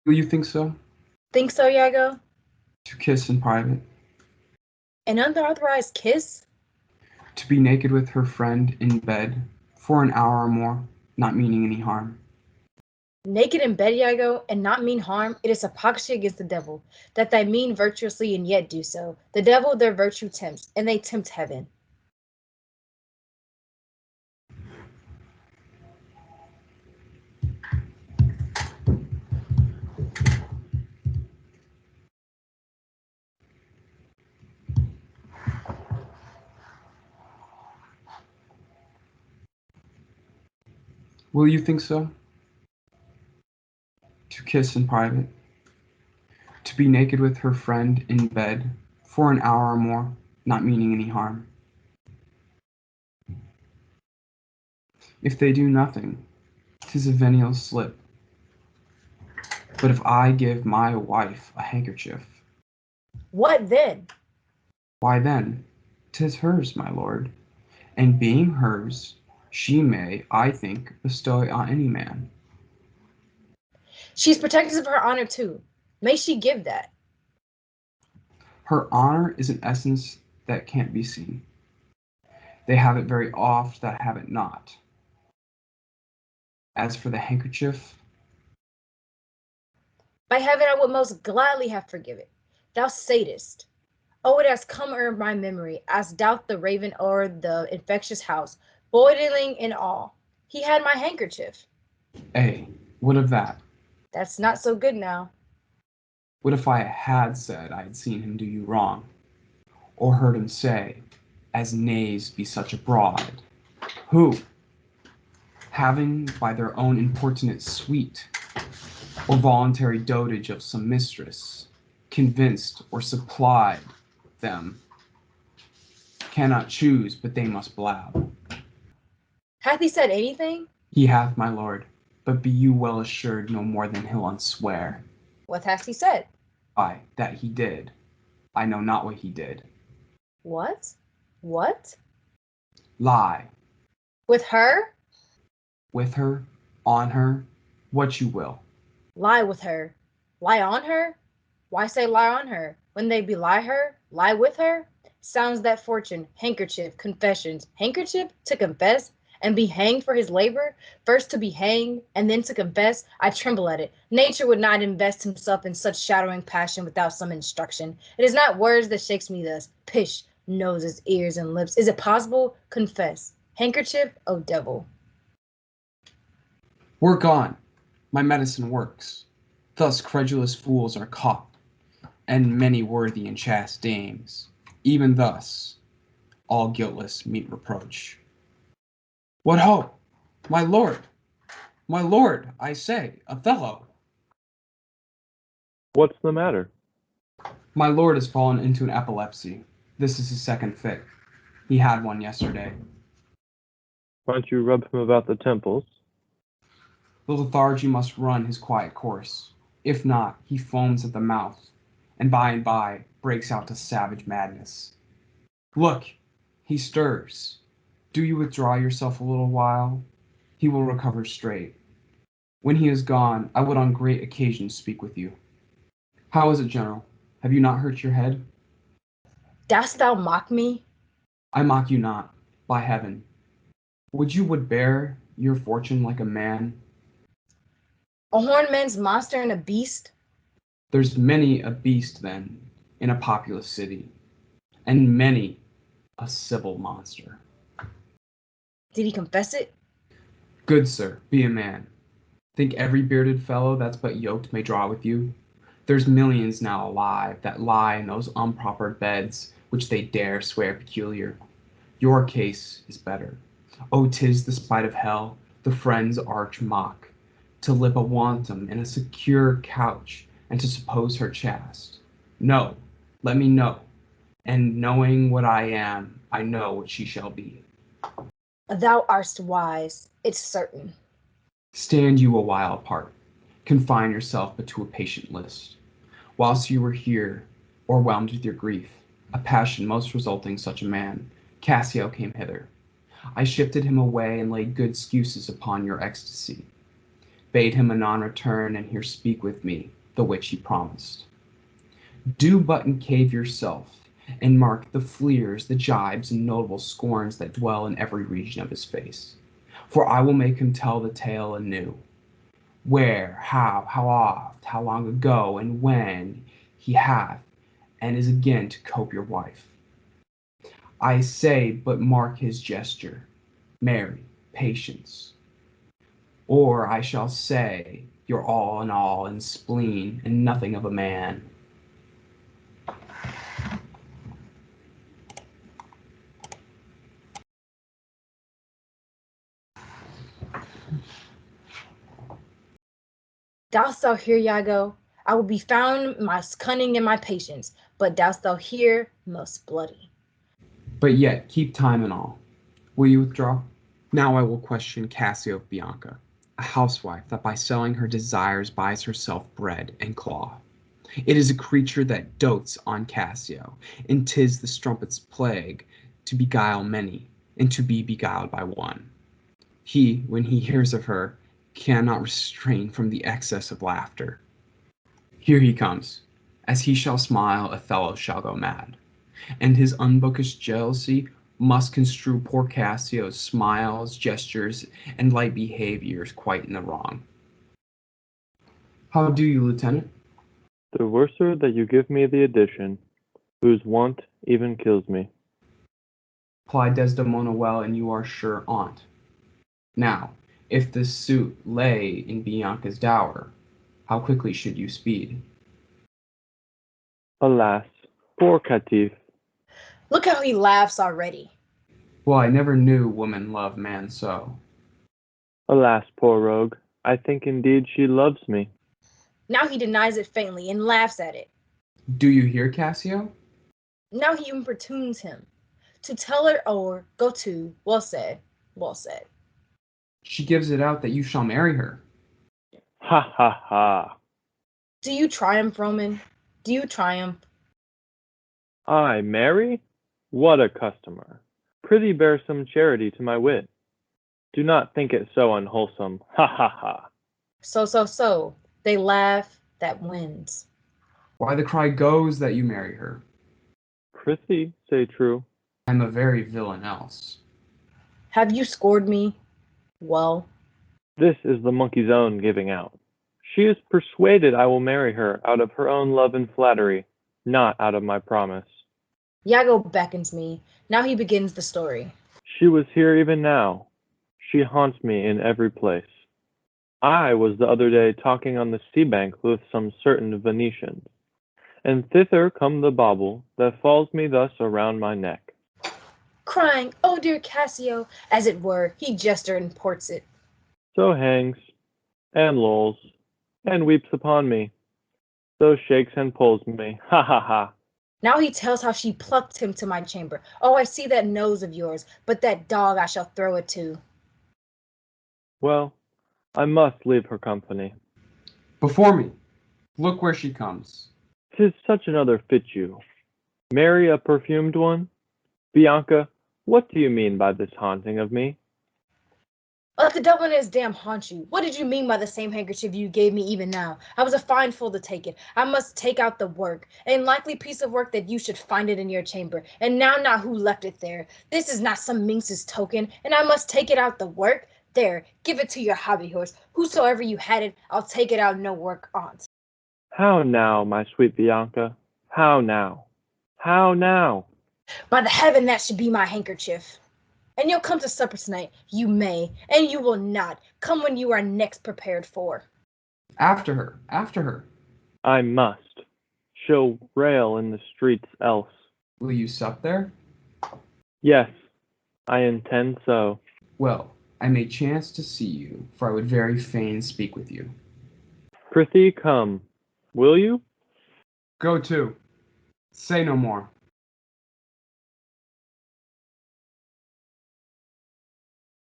Do you think so? Think so, Yago? To kiss in private, An unauthorized kiss? to be naked with her friend in bed for an hour or more, not meaning any harm. Naked in bed, Yago, and not mean harm, it is hypocrisy against the devil, that they mean virtuously and yet do so. The devil their virtue tempts, and they tempt heaven. Will you think so? To kiss in private, to be naked with her friend in bed for an hour or more, not meaning any harm. If they do nothing, 'tis a venial slip. But if I give my wife a handkerchief, What then? why then, 'tis hers, my lord, and being hers, she may, I think, bestow it on any man. She's protective of her honor too. May she give that. Her honor is an essence that can't be seen. They have it very oft that have it not. As for the handkerchief, By heaven, I would most gladly have forgiven. Thou saidst, oh, it has come o'er my memory, as doth the raven o'er the infectious house, boiling in all. He had my handkerchief. what of that? That's not so good now. What if I had said I had seen him do you wrong, or heard him say, as knaves be such abroad, who, having by their own importunate sweet, or voluntary dotage of some mistress, convinced or supplied them, cannot choose but they must blab. Hath he said anything? He hath, my lord, but be you well assured no more than he'll unswear. What hath he said? Why, that he did. I know not what he did. What? What? Lie. With her? With her, on her, what you will. Lie with her. Lie on her? Why say lie on her? When they belie her, lie with her? Sounds that fortune, handkerchief, confessions, handkerchief to confess, and be hanged for his labor, first to be hanged, and then to confess, I tremble at it. Nature would not invest himself in such shadowing passion without some instruction. It is not words that shakes me thus. Pish, noses, ears, and lips. Is it possible? Confess. Handkerchief, O devil. Work on. My medicine works. Thus credulous fools are caught, and many worthy and chaste dames. Even thus, all guiltless meet reproach. What ho! My lord! My lord, I say, Othello! What's the matter? My lord has fallen into an epilepsy. This is his second fit. He had one yesterday. Why don't you rub him about the temples? The lethargy must run his quiet course. If not, he foams at the mouth, and by breaks out to savage madness. Look, he stirs. Do you withdraw yourself a little while? He will recover straight. When he is gone, I would on great occasion speak with you. How is it, General? Have you not hurt your head? Dost thou mock me? I mock you not, by heaven. Would bear your fortune like a man? A horned man's monster and a beast? There's many a beast, then, in a populous city, and many a civil monster. Did he confess it? Good sir, be a man. Think every bearded fellow that's but yoked may draw with you? There's millions now alive that lie in those unproper beds which they dare swear peculiar. Your case is better. Oh, 'tis the spite of hell, the friend's arch mock, to lip a wanton in a secure couch, and to suppose her chaste. No, let me know, and knowing what I am, I know what she shall be. Thou art wise, it's certain. Stand you a while apart, confine yourself but to a patient list. Whilst you were here, o'erwhelmed with your grief, a passion most resulting such a man, Cassio came hither. I shifted him away and laid good excuses upon your ecstasy. Bade him anon return and here speak with me, the which he promised. Do but encave yourself, and mark the fleers, the jibes, and notable scorns that dwell in every region of his face. For I will make him tell the tale anew, where, how oft, how long ago, and when he hath and is again to cope your wife. I say, but mark his gesture, Mary, patience. Or I shall say, you're all in all, and spleen, and nothing of a man. Dost thou hear, Iago? I will be found my cunning and my patience, but dost thou hear, most bloody. But yet keep time and all. Will you withdraw? Now I will question Cassio of Bianca, a housewife that by selling her desires buys herself bread and cloth. It is a creature that dotes on Cassio, and 'tis the strumpet's plague to beguile many, and to be beguiled by one. He, when he hears of her, cannot restrain from the excess of laughter. Here he comes. As he shall smile, Othello shall go mad, and his unbookish jealousy must construe poor Cassio's smiles, gestures, and light behaviors quite in the wrong. How do you, Lieutenant? The worser that you give me the addition, whose want even kills me. Ply Desdemona well, and you are sure on't. Now, if this suit lay in Bianca's dower, how quickly should you speed? Alas, poor caitiff. Look how he laughs already. Well, I never knew woman love man so. Alas, poor rogue. I think indeed she loves me. Now he denies it faintly and laughs at it. Do you hear, Cassio? Now he importunes him. To tell her o'er, go to, well said, well said. She gives it out that you shall marry her. Ha ha ha. Do you triumph, Roman? Do you triumph? I marry? What a customer. Prithee bear some charity to my wit. Do not think it so unwholesome. Ha ha ha. So. They laugh, that wins. Why, the cry goes that you marry her. Prithee, say true. I'm a very villain else. Have you scored me? Well, This is the monkey's own giving out. She is persuaded I will marry her out of her own love and flattery, not out of my promise. Iago beckons me. Now he begins the story. She was here even now. She haunts me in every place. I was the other day talking on the sea bank with some certain Venetians, and thither come the bauble that falls me thus around my neck. Crying, oh dear Cassio, as it were, he gesture and ports it. So hangs, and lolls, and weeps upon me. So shakes and pulls me. Ha ha ha. Now he tells how she plucked him to my chamber. Oh, I see that nose of yours, but that dog I shall throw it to. Well, I must leave her company. Before me, look where she comes. 'Tis such another fit you. Marry a perfumed one? Bianca, what do you mean by this haunting of me? Let the devil in his damn haunt you. What did you mean by the same handkerchief you gave me even now? I was a fine fool to take it. I must take out the work. An likely piece of work that you should find it in your chamber. And now not who left it there. This is not some minx's token, and I must take it out the work. There, give it to your hobby horse. Whosoever you had it, I'll take it out no work on't. How now, my sweet Bianca? How now? How now? By the heaven, that should be my handkerchief. And you'll come to supper tonight. You may, and you will not. Come when you are next prepared for. After her, after her. I must. She'll rail in the streets else. Will you sup there? Yes, I intend so. Well, I may chance to see you, for I would very fain speak with you. Prithee come. Will you? Go to. Say no more.